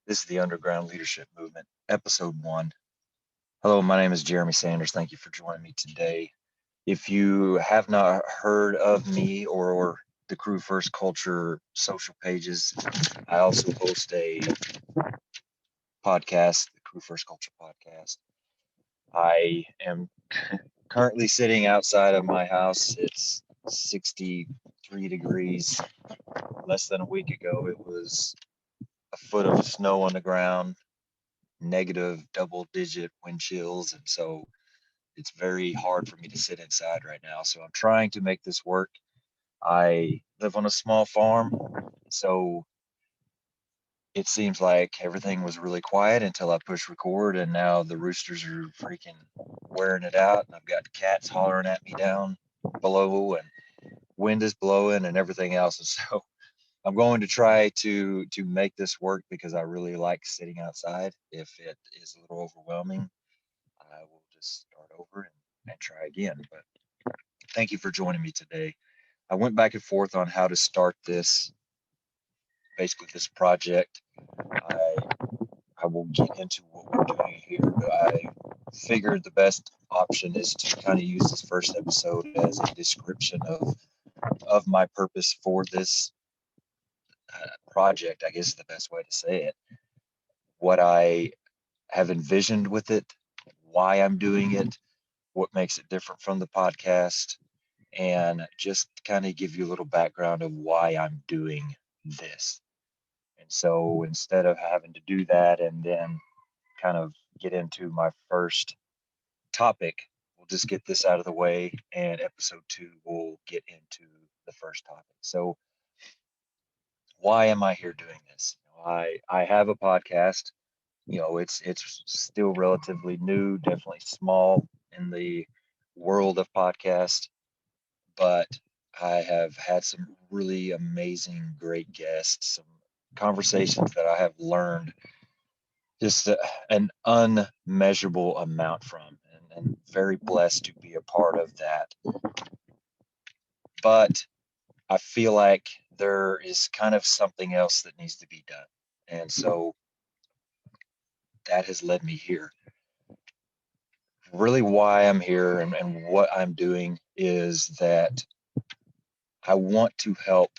This is the Underground Leadership Movement, Episode 1. Hello, my name is Jeremy Sanders. Thank you for joining me today. If you have not heard of me or the Crew First Culture social pages, I also host a podcast, the Crew First Culture podcast. I am currently sitting outside of my house. It's 63 degrees. Less than a week ago, it was a foot of snow on the ground, negative double-digit wind chills, and so it's very hard for me to sit inside right now. So I'm trying to make this work. I live on a small farm, so it seems like everything was really quiet until I push record, and now the roosters are freaking wearing it out, and I've got cats hollering at me down below, and wind is blowing and everything else. And so I'm going to try to make this work because I really like sitting outside. If it is a little overwhelming, I will just start over and try again. But thank you for joining me today. I went back and forth on how to start basically this project. I I will get into what we're doing here, but I figured the best option is to kind of use this first episode as a description of my purpose for this project. I guess is the best way to say it. What I have envisioned with it, why I'm doing it, what makes it different from the podcast, and just kind of give you a little background of why I'm doing this. And so instead of having to do that and then kind of get into my first topic, we'll just get this out of the way, and episode 2 will get into the first topic. So why am I here doing this? I have a podcast. It's still relatively new, definitely small in the world of podcast, but I have had some really amazing, great guests, some conversations that I have learned just an unmeasurable amount from, and very blessed to be a part of that. But I feel like there is kind of something else that needs to be done. And so that has led me here. Really, why I'm here and what I'm doing is that I want to help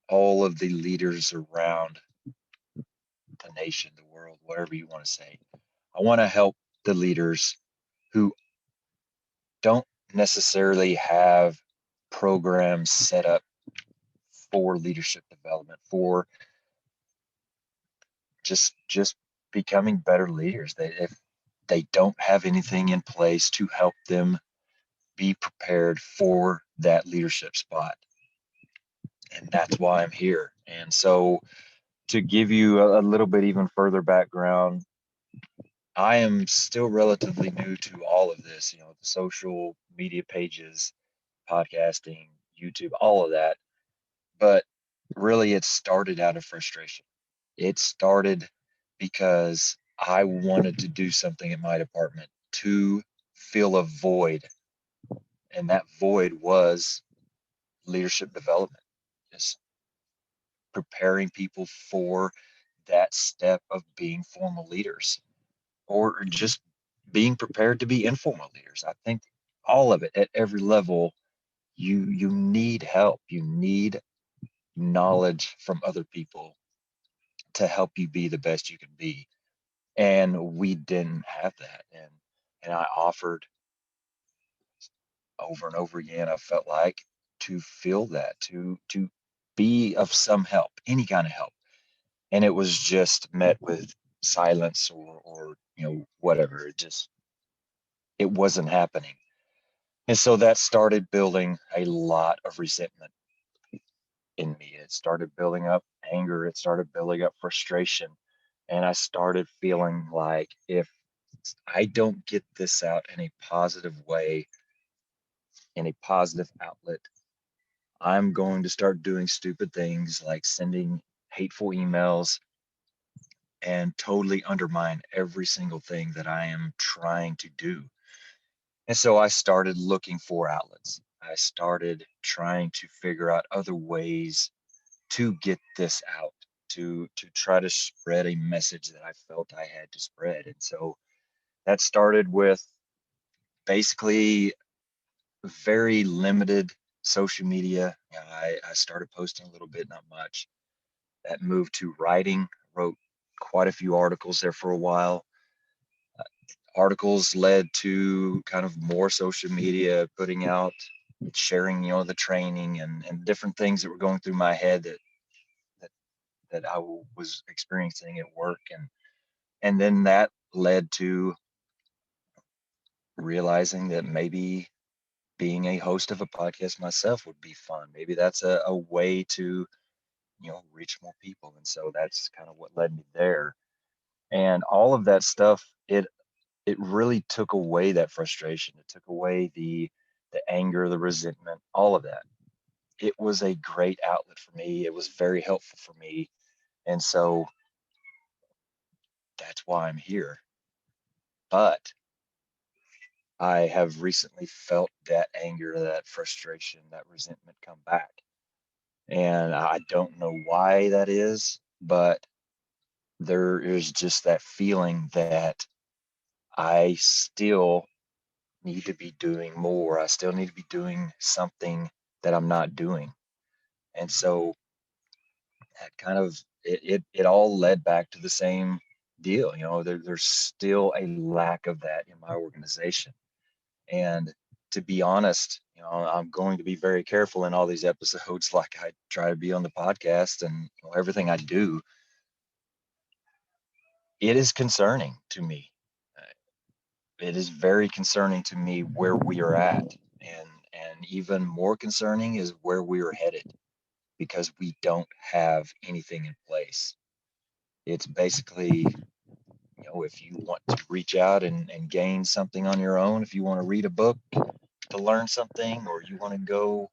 all of the leaders around the nation, the world, whatever you want to say. I want to help the leaders who don't necessarily have programs set up for leadership development, for just becoming better leaders. If they don't have anything in place to help them be prepared for that leadership spot. And that's why I'm here. And so to give you a little bit even further background, I am still relatively new to all of this, the social media pages, podcasting, YouTube, all of that. But really, it started out of frustration. It started because I wanted to do something in my department to fill a void. And that void was leadership development, just preparing people for that step of being formal leaders, or just being prepared to be informal leaders. I think all of it at every level, you need help. You need knowledge from other people to help you be the best you can be. And we didn't have that. And I offered over and over again, I felt like, to feel that, to be of some help, any kind of help. And it was just met with silence or whatever. It wasn't happening. And so that started building a lot of resentment in me. It started building up anger. It started building up frustration. And I started feeling like if I don't get this out in a positive way, in a positive outlet, I'm going to start doing stupid things like sending hateful emails and totally undermine every single thing that I am trying to do. And so I started looking for outlets. I started trying to figure out other ways to get this out. to try to spread a message that I felt I had to spread. And so that started with basically very limited social media. I started posting a little bit, not much. That moved to writing. Wrote quite a few articles there for a while. Articles led to kind of more social media, putting out, sharing, the training and different things that were going through my head that, that I was experiencing at work. And then that led to realizing that maybe being a host of a podcast myself would be fun. Maybe that's a way to, reach more people. And so that's kind of what led me there. And all of that stuff, it really took away that frustration. It took away the anger, the resentment, all of that. It was a great outlet for me. It was very helpful for me. And so that's why I'm here. But I have recently felt that anger, that frustration, that resentment come back. And I don't know why that is, but there is just that feeling that I still need to be doing more. I still need to be doing something that I'm not doing. And so that kind of it all led back to the same deal. There's still a lack of that in my organization. And to be honest, I'm going to be very careful in all these episodes, like I try to be on the podcast and everything I do. It is concerning to me. It is very concerning to me where we are at, and even more concerning is where we are headed, because we don't have anything in place. It's basically, if you want to reach out and gain something on your own, if you want to read a book to learn something, or you want to go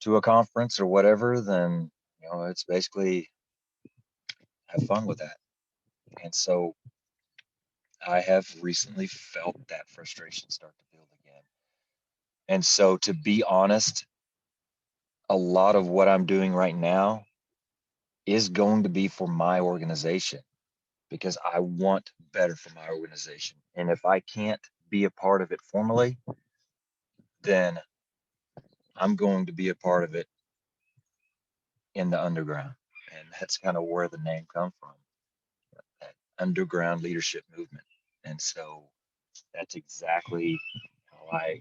to a conference or whatever, then it's basically have fun with that. And so I have recently felt that frustration start to build again. And so, to be honest, a lot of what I'm doing right now is going to be for my organization, because I want better for my organization. And if I can't be a part of it formally, then I'm going to be a part of it in the underground. And that's kind of where the name comes from, that underground leadership movement. And so that's exactly how I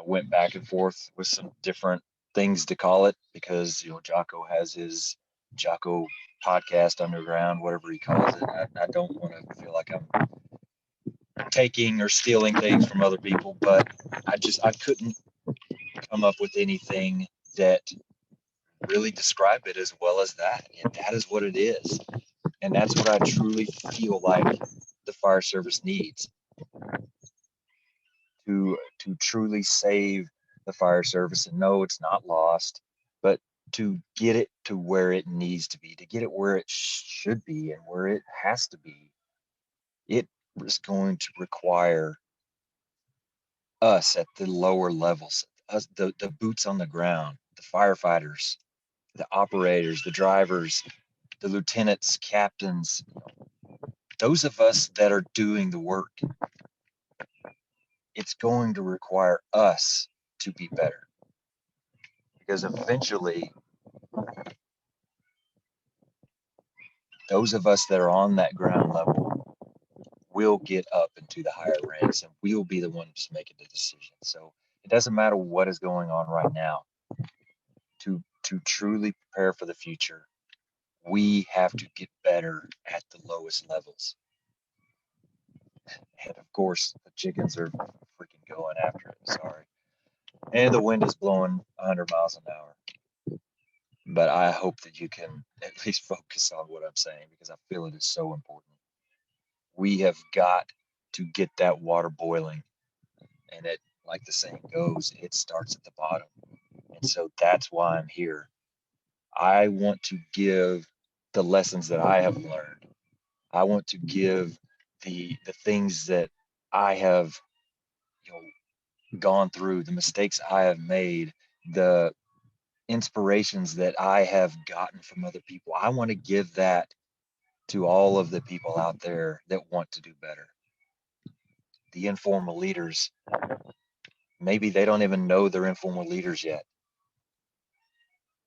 went back and forth with some different things to call it, because Jocko has his Jocko podcast underground, whatever he calls it. I don't want to feel like I'm taking or stealing things from other people, but I couldn't come up with anything that really described it as well as that. And that is what it is. And that's what I truly feel like the fire service needs to truly save the fire service. And no, it's not lost, but to get it to where it needs to be, to get it where it should be and where it has to be, it is going to require us at the lower levels, us, the boots on the ground, the firefighters, the operators, the drivers, the lieutenants, captains, those of us that are doing the work. It's going to require us to be better, because eventually those of us that are on that ground level will get up into the higher ranks, and we'll be the ones making the decision. So it doesn't matter what is going on right now. To truly prepare for the future, we have to get better at the lowest levels. And of course, the chickens are freaking going after it. Sorry. And the wind is blowing 100 miles an hour. But I hope that you can at least focus on what I'm saying, because I feel it is so important. We have got to get that water boiling. And it, like the saying goes, it starts at the bottom. And so that's why I'm here. I want to give the lessons that I have learned. I want to give the things that I have, gone through, the mistakes I have made, the inspirations that I have gotten from other people. I want to give that to all of the people out there that want to do better. The informal leaders, maybe they don't even know they're informal leaders yet,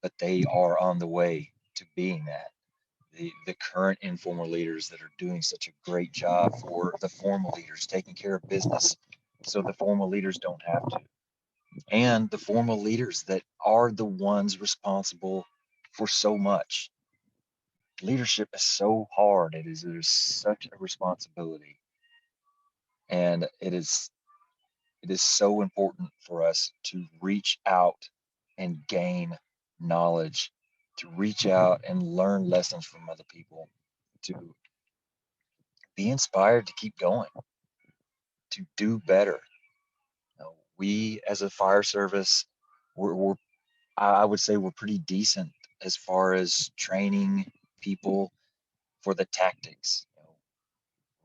but they are on the way to being that. The current informal leaders that are doing such a great job for the formal leaders, taking care of business so the formal leaders don't have to. And the formal leaders that are the ones responsible for so much. Leadership is so hard. It is such a responsibility. And it is so important for us to reach out and gain knowledge, to reach out and learn lessons from other people, to be inspired to keep going, to do better. We as a fire service, we're I would say we're pretty decent as far as training people for the tactics,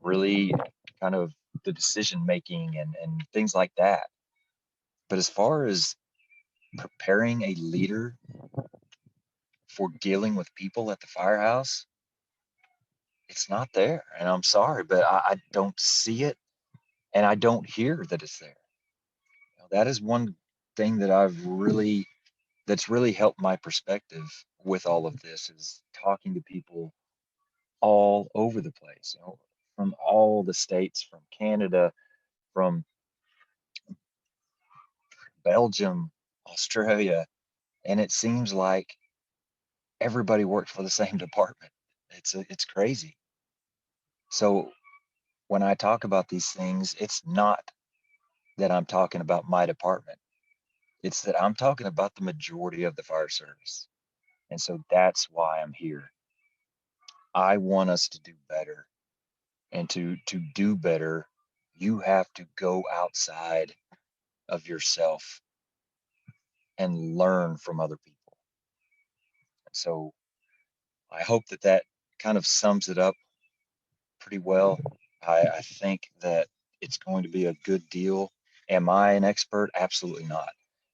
really kind of the decision making and things like that. But as far as preparing a leader for dealing with people at the firehouse, it's not there. And I'm sorry, but I don't see it and I don't hear that it's there. That is one thing that's really helped my perspective with all of this is talking to people all over the place, from all the states, from Canada, from Belgium, Australia, and it seems like everybody works for the same department. It's crazy. So when I talk about these things, it's not that I'm talking about my department. It's that I'm talking about the majority of the fire service. And so that's why I'm here. I want us to do better. And to do better, you have to go outside of yourself and learn from other people. So I hope that that kind of sums it up pretty well. I think that it's going to be a good deal. Am I an expert? Absolutely not.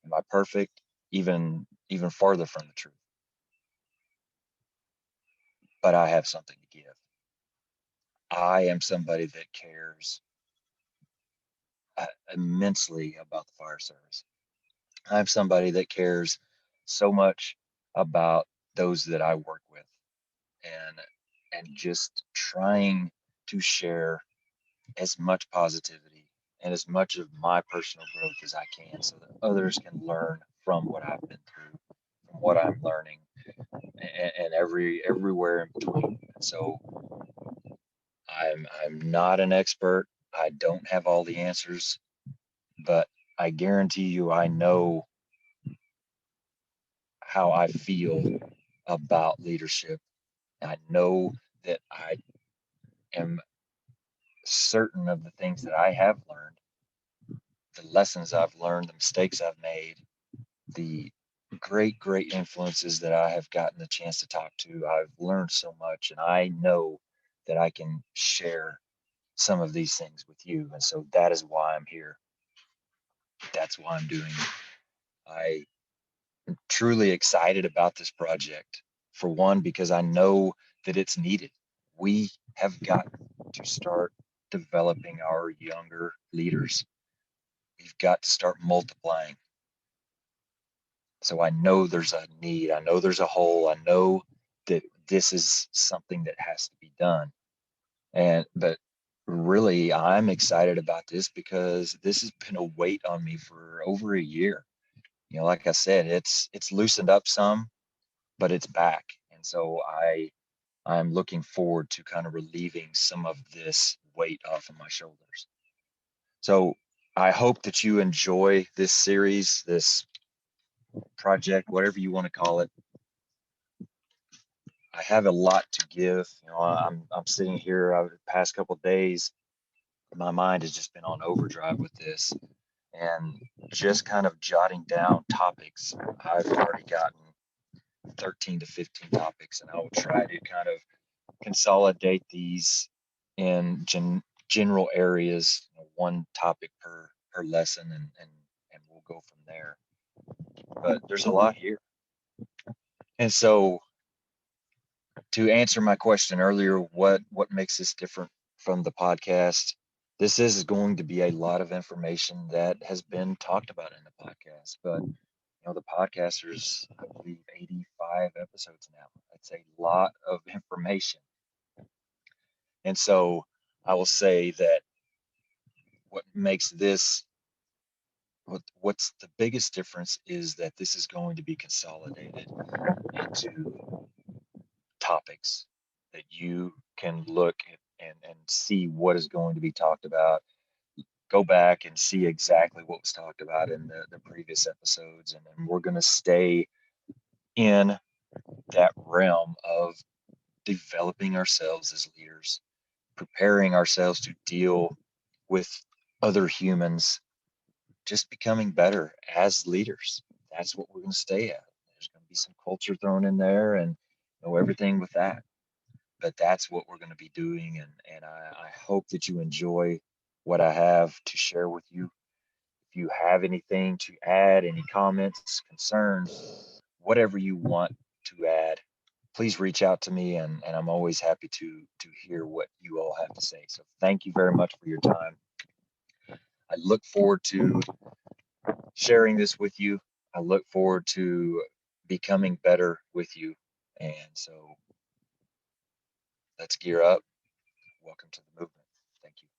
Am I perfect? Even farther from the truth. But I have something to give. I am somebody that cares immensely about the fire service. I'm somebody that cares so much about those that I work with and just trying to share as much positivity and as much of my personal growth as I can so that others can learn from what I've been through, from what I'm learning and everywhere in between. So I'm not an expert. I don't have all the answers, but I guarantee you I know how I feel about leadership. I know that I am certain of the things that I have learned, the lessons I've learned, the mistakes I've made, the great influences that I have gotten the chance to talk to. I've learned so much, and I know that I can share some of these things with you. And so that is why I'm here. That's why I'm doing it. I am truly excited about this project. For one, because I know that it's needed. We have got to start developing our younger leaders. We've got to start multiplying. So I know there's a need. I know there's a hole. I know that this is something that has to be done. But really, I'm excited about this because this has been a weight on me for over a year. Like I said, it's loosened up some, but it's back. And so I'm looking forward to kind of relieving some of this weight off of my shoulders. So I hope that you enjoy this series, this project, whatever you want to call it. I have a lot to give. I'm sitting here over the past couple of days. My mind has just been on overdrive with this and just kind of jotting down topics. I've already gotten 13 to 15 topics, and I will try to kind of consolidate these in general areas, one topic per lesson, and we'll go from there. But there's a lot here. And so to answer my question earlier, what makes this different from the podcast? This is going to be a lot of information that has been talked about in the podcast, but the podcast, there's, I believe, 85 episodes now. That's a lot of information. And so I will say that what makes this what's the biggest difference is that this is going to be consolidated into topics that you can look and see what is going to be talked about. Go back and see exactly what was talked about in the previous episodes. And then we're going to stay in that realm of developing ourselves as leaders, preparing ourselves to deal with other humans, just becoming better as leaders. That's what we're going to stay at. There's going to be some culture thrown in there and everything with that. But that's what we're going to be doing. And I hope that you enjoy what I have to share with you. If you have anything to add, any comments, concerns, whatever you want to add, please reach out to me, and I'm always happy to hear what you all have to say. So thank you very much for your time. I look forward to sharing this with you. I look forward to becoming better with you. And so let's gear up. Welcome to the movement. Thank you.